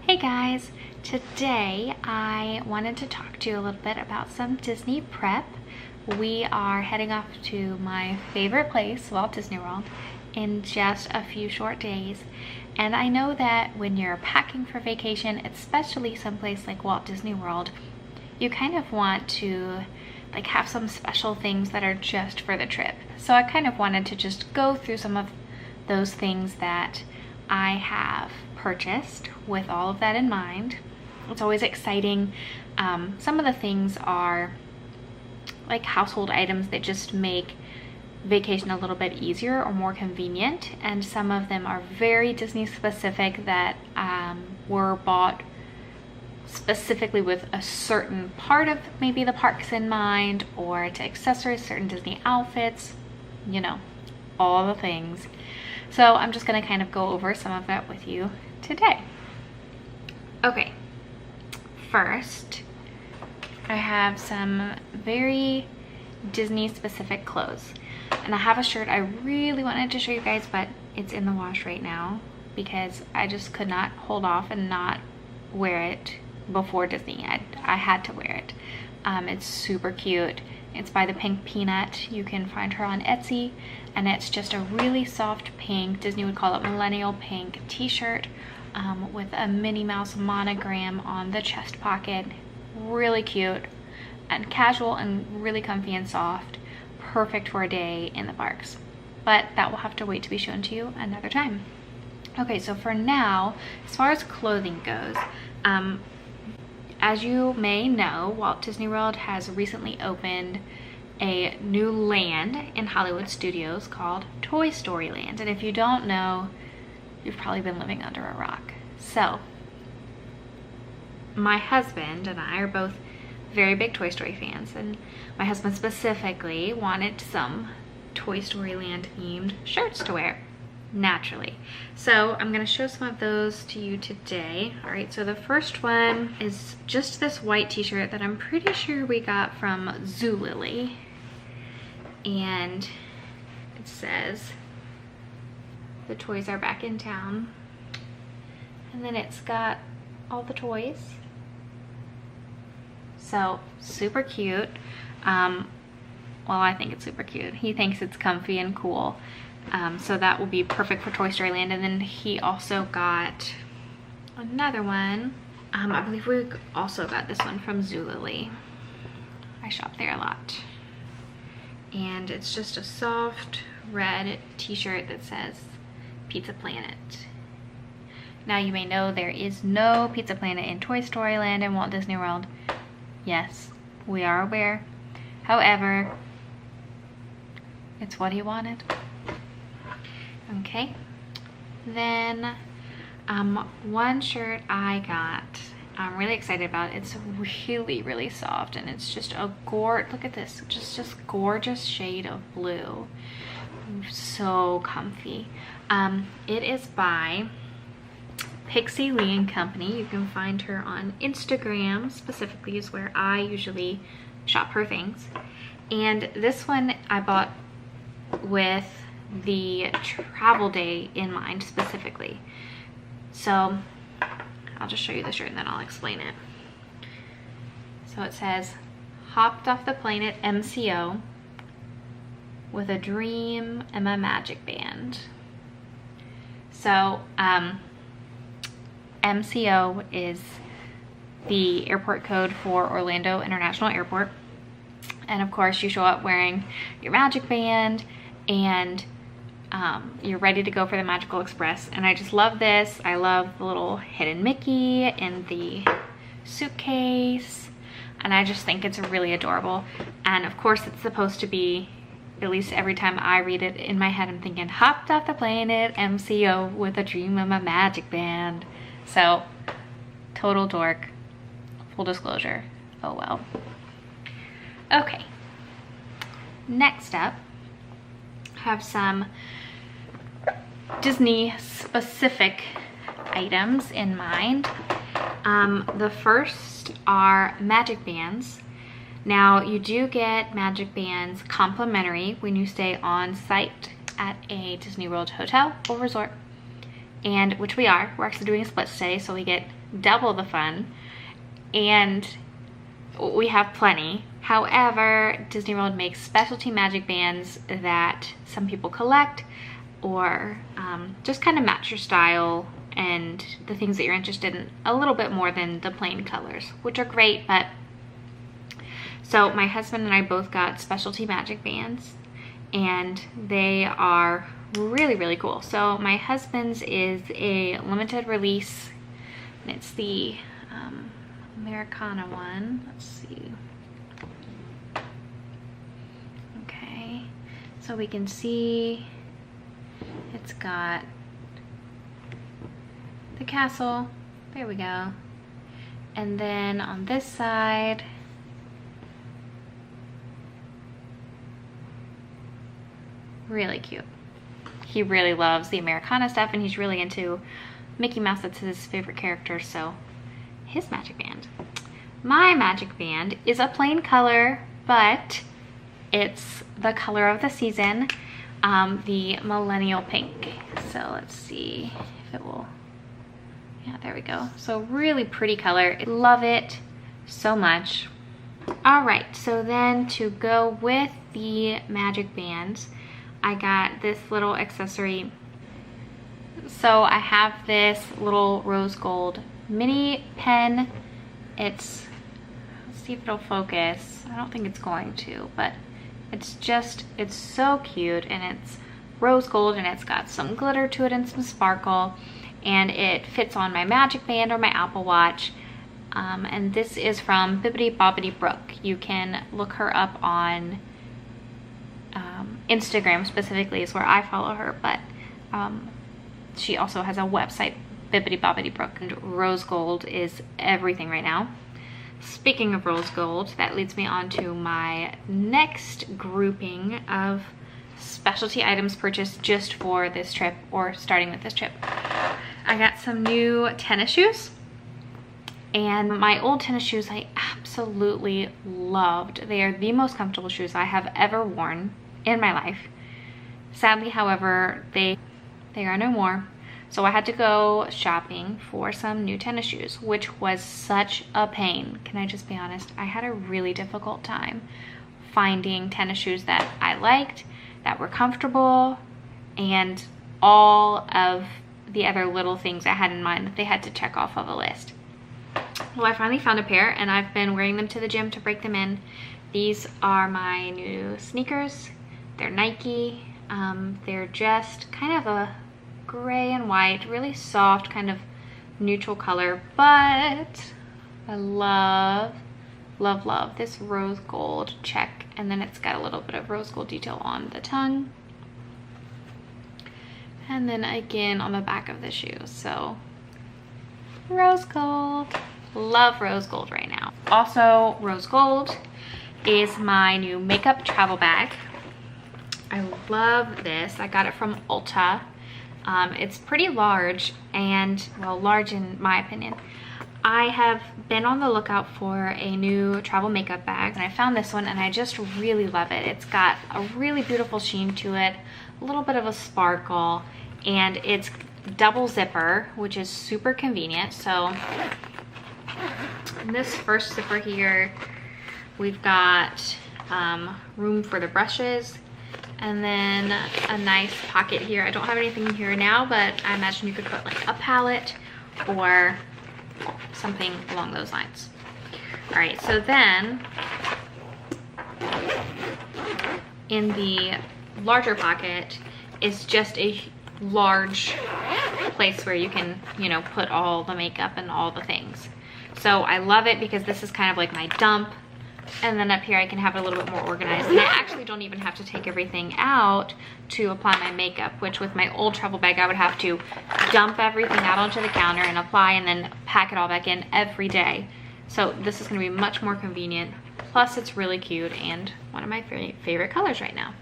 Hey guys, today I wanted to talk to you a little bit about some Disney prep. We are heading off to my favorite place, Walt Disney World, in just a few short days. And I know that when you're packing for vacation, especially someplace like Walt Disney World, you kind of want to have some special things that are just for the trip. So I kind of wanted to just go through some of those things that I have purchased with all of that in mind. It's always exciting. Some of the things are like household items that just make vacation a little bit easier or more convenient, and some of them are very Disney specific that were bought specifically with a certain part of maybe the parks in mind, or to accessorize certain Disney outfits, you know, all the things. So I'm just going to kind of go over some of that with you today. Okay, first I have some very Disney specific clothes, and I have a shirt I really wanted to show you guys, but it's in the wash right now because I just could not hold off and not wear it before Disney. I had to wear it. It's super cute. It's by the Pink Peanut. You can find her on Etsy, and it's just a really soft pink, Disney would call it millennial pink t-shirt with a Minnie Mouse monogram on the chest pocket. Really cute and casual and really comfy and soft. Perfect for a day in the parks. But that will have to wait to be shown to you another time. Okay, so for now, as far as clothing goes, as you may know, Walt Disney World has recently opened a new land in Hollywood Studios called Toy Story Land. And if you don't know, you've probably been living under a rock. So, my husband and I are both very big Toy Story fans, and my husband specifically wanted some Toy Story Land themed shirts to wear. Naturally. So I'm going to show some of those to you today. Alright, so the first one is just this white t-shirt that I'm pretty sure we got from Zulily. And it says, "The toys are back in town." And then it's got all the toys. So, super cute. Well, I think it's super cute. He thinks it's comfy and cool. So that will be perfect for Toy Story Land. And then he also got another one. I believe we also got this one from Zulily. I shop there a lot. And it's just a soft red t-shirt that says Pizza Planet. Now you may know there is no Pizza Planet in Toy Story Land and Walt Disney World. Yes, we are aware. However, it's what he wanted. Okay, then one shirt I got, I'm really excited about. It's really soft, and it's just a look at this, just gorgeous shade of blue. So comfy. It is by Pixie Lee & Company. You can find her on Instagram specifically, is where I usually shop her things. And this one I bought with the travel day in mind specifically. So I'll just show you the shirt and then I'll explain it. So it says, "Hopped off the plane at MCO with a dream and my magic band." So MCO is the airport code for Orlando International Airport. And of course you show up wearing your magic band and you're ready to go for the Magical Express. And I just love this. I love the little hidden Mickey in the suitcase, and I just think it's really adorable. And of course it's supposed to be, at least every time I read it in my head, I'm thinking, "Hopped off the plane at MCO with a dream of a magic band." So, total dork. Full disclosure. Oh well. Okay. Next up, I have some Disney specific items in mind. The first are magic bands. Now you do get magic bands complimentary when you stay on site at a Disney World hotel or resort, and which we are. We're actually doing a split stay, so we get double the fun, and we have plenty. However, Disney World makes specialty magic bands that some people collect, or just kind of match your style and the things that you're interested in a little bit more than the plain colors, which are great. But so my husband and I both got specialty magic bands, and they are really cool. So my husband's is a limited release, and it's the Americana one. Let's see. Okay, so we can see it's got the castle. There we go. And then on this side, really cute. He really loves the Americana stuff, and he's really into Mickey Mouse. That's his favorite character, so his magic band. My magic band is a plain color, but it's the color of the season, the millennial pink. So let's see if it will, yeah, there we go. So really pretty color. I love it so much. All right, so then to go with the magic bands, I got this little accessory. So I have this little rose gold mini pen. Let's see if it'll focus. I don't think it's going to, but it's so cute, and it's rose gold, and it's got some glitter to it and some sparkle, and it fits on my magic band or my Apple Watch. And this is from Bibbidi Bobbidi Brooke. You can look her up on Instagram specifically is where I follow her, but she also has a website, Bibbidi Bobbidi Brooke, and rose gold is everything right now. Speaking of rose gold, that leads me on to my next grouping of specialty items purchased just for this trip, or starting with this trip. I got some new tennis shoes, and my old tennis shoes I absolutely loved. They are the most comfortable shoes I have ever worn in my life. Sadly, however, they are no more. So I had to go shopping for some new tennis shoes, which was such a pain. Can I just be honest? I had a really difficult time finding tennis shoes that I liked, that were comfortable, and all of the other little things I had in mind that they had to check off of a list. Well, I finally found a pair, and I've been wearing them to the gym to break them in. These are my new sneakers. They're Nike. They're just kind of a gray and white, really soft, kind of neutral color, but I love this rose gold check, and then it's got a little bit of rose gold detail on the tongue, and then again on the back of the shoe. So rose gold, love rose gold right now. Also rose gold is my new makeup travel bag. I love this. I got it from Ulta. It's pretty large, and well, large in my opinion. I have been on the lookout for a new travel makeup bag, and I found this one, and I just really love it. It's got a really beautiful sheen to it, a little bit of a sparkle, and it's double zipper, which is super convenient. So in this first zipper here, we've got room for the brushes, and then a nice pocket here. I don't have anything here now, but I imagine you could put like a palette or something along those lines. All right, so then in the larger pocket is just a large place where you can, you know, put all the makeup and all the things. So I love it because this is kind of like my dump. And then up here I can have it a little bit more organized, and I actually don't even have to take everything out to apply my makeup, which with my old travel bag I would have to dump everything out onto the counter and apply, and then pack it all back in every day. So this is going to be much more convenient, plus it's really cute and one of my favorite colors right now.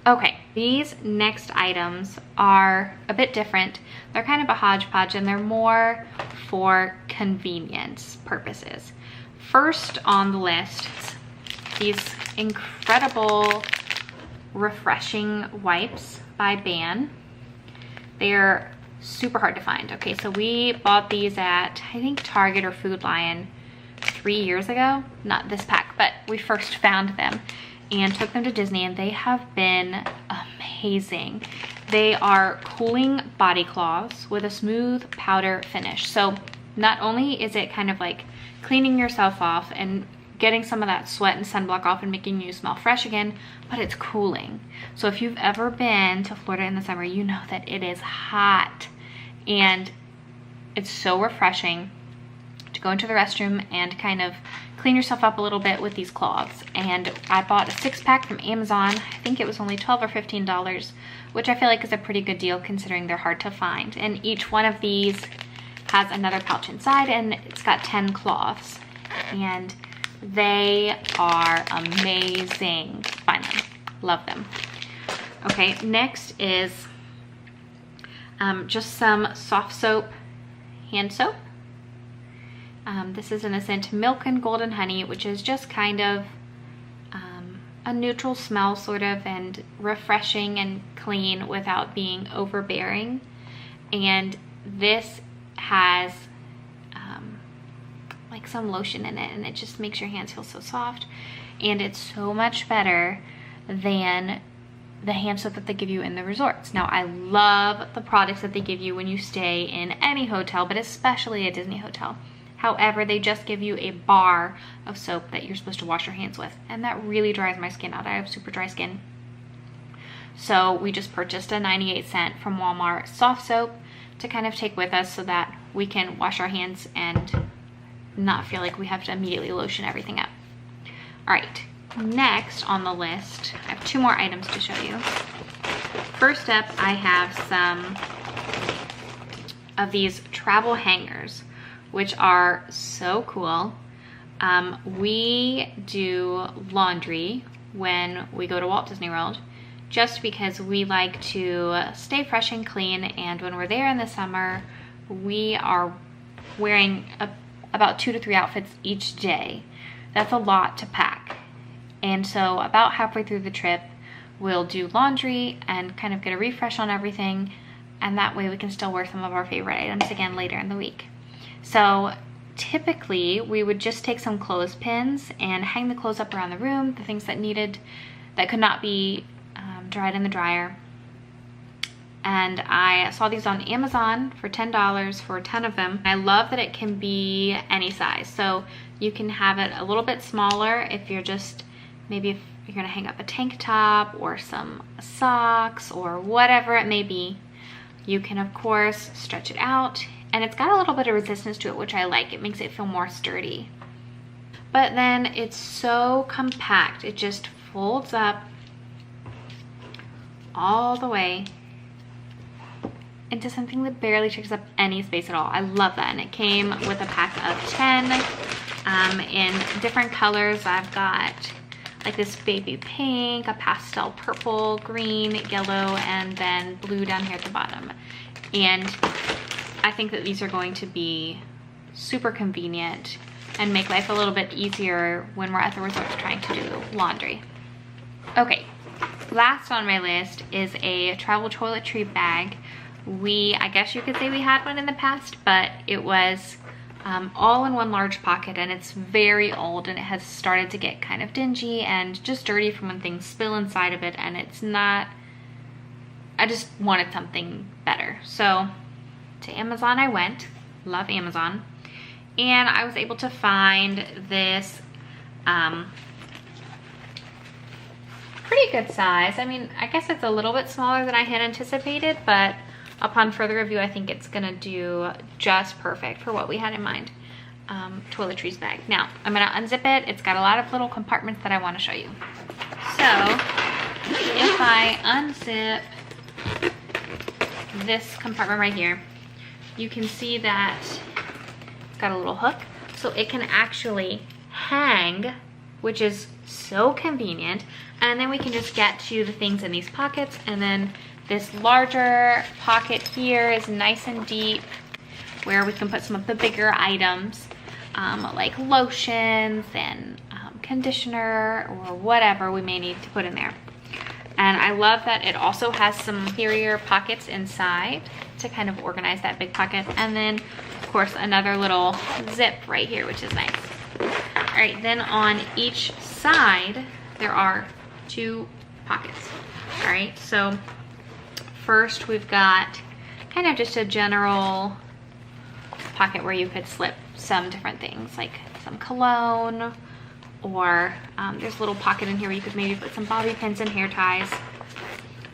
Okay, these next items are a bit different. They're kind of a hodgepodge, and they're more for convenience purposes. First on the list, these incredible refreshing wipes by Ban. They're super hard to find. Okay, so we bought these at, I think, Target or Food Lion 3 years ago. Not this pack, but we first found them and took them to Disney, and they have been amazing. They are cooling body cloths with a smooth powder finish. So not only is it kind of like cleaning yourself off and getting some of that sweat and sunblock off and making you smell fresh again, but it's cooling. So if you've ever been to Florida in the summer, you know that it is hot, and it's so refreshing to go into the restroom and kind of clean yourself up a little bit with these cloths. And I bought a 6-pack from Amazon. I think it was only $12 or $15, which I feel like is a pretty good deal considering they're hard to find. And each one of these has another pouch inside, and it's got 10 cloths, and they are amazing. Find them, love them. Okay, next is just some soft soap, hand soap. This is in the scent Milk and Golden Honey, which is just kind of a neutral smell sort of, and refreshing and clean without being overbearing. And this has like some lotion in it, and it just makes your hands feel so soft, and it's so much better than the hand soap that they give you in the resorts. Now, I love the products that they give you when you stay in any hotel, but especially a Disney hotel. However, they just give you a bar of soap that you're supposed to wash your hands with, and that really dries my skin out. I have super dry skin. So we just purchased a 98-cent from Walmart soft soap to kind of take with us so that we can wash our hands and not feel like we have to immediately lotion everything up. All right, next on the list, I have 2 more items to show you. First up, I have some of these travel hangers, which are so cool. We do laundry when we go to Walt Disney World, just because we like to stay fresh and clean, and when we're there in the summer, we are wearing about 2 to 3 outfits each day. That's a lot to pack. And so about halfway through the trip, we'll do laundry and kind of get a refresh on everything, and that way we can still wear some of our favorite items again later in the week. So typically we would just take some clothespins and hang the clothes up around the room, the things that could not be dried in the dryer. And I saw these on Amazon for $10 for 10 of them. I love that it can be any size. So you can have it a little bit smaller if you're just, maybe if you're gonna hang up a tank top or some socks or whatever it may be. You can of course stretch it out, and it's got a little bit of resistance to it, which I like. It makes it feel more sturdy. But then it's so compact. It just folds up all the way into something that barely takes up any space at all. I love that. And it came with a pack of 10 in different colors. I've got like this baby pink, a pastel purple, green, yellow, and then blue down here at the bottom. And I think that these are going to be super convenient and make life a little bit easier when we're at the resorts trying to do laundry. Okay, last on my list is a travel toiletry bag. I guess you could say we had one in the past, but it was all in one large pocket, and it's very old, and it has started to get kind of dingy and just dirty from when things spill inside of it, and it's not, I just wanted something better. So to Amazon I went, love Amazon, and I was able to find this pretty good size. I mean, I guess it's a little bit smaller than I had anticipated, but upon further review, I think it's gonna do just perfect for what we had in mind. Toiletry bag. Now, I'm gonna unzip it. It's got a lot of little compartments that I wanna show you. So, if I unzip this compartment right here, you can see that it's got a little hook, so it can actually hang, which is so convenient. And then we can just get to the things in these pockets, and then this larger pocket here is nice and deep, where we can put some of the bigger items, like lotions and conditioner or whatever we may need to put in there. And I love that it also has some interior pockets inside. to kind of organize that big pocket. And then of course another little zip right here, which is nice. All right, then on each side, there are 2 pockets. All right, so first we've got kind of just a general pocket where you could slip some different things, like some cologne, or there's a little pocket in here where you could maybe put some bobby pins and hair ties.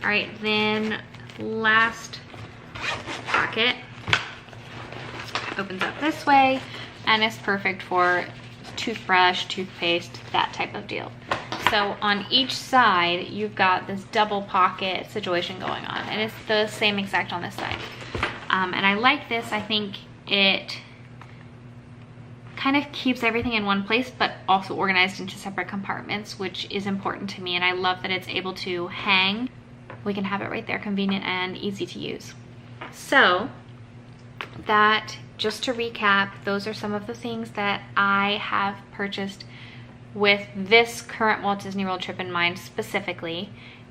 All right, then last pocket opens up this way, and it's perfect for toothbrush, toothpaste, that type of deal. So on each side, you've got this double pocket situation going on, and it's the same exact on this side. And I like this. I think it kind of keeps everything in one place, but also organized into separate compartments, which is important to me. And I love that it's able to hang. We can have it right there, convenient and easy to use. So that, just to recap, those are some of the things that I have purchased with this current Walt Disney World trip in mind specifically.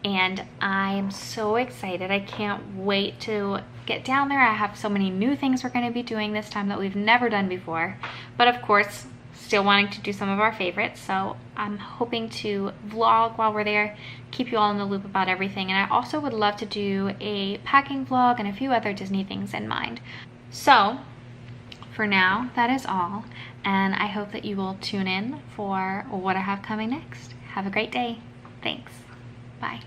And I'm so excited. I can't wait to get down there. I have so many new things we're going to be doing this time that we've never done before. But of course, still wanting to do some of our favorites. So I'm hoping to vlog while we're there, keep you all in the loop about everything. And I also would love to do a packing vlog and a few other Disney things in mind. So for now, that is all. And I hope that you will tune in for what I have coming next. Have a great day. Thanks. Bye.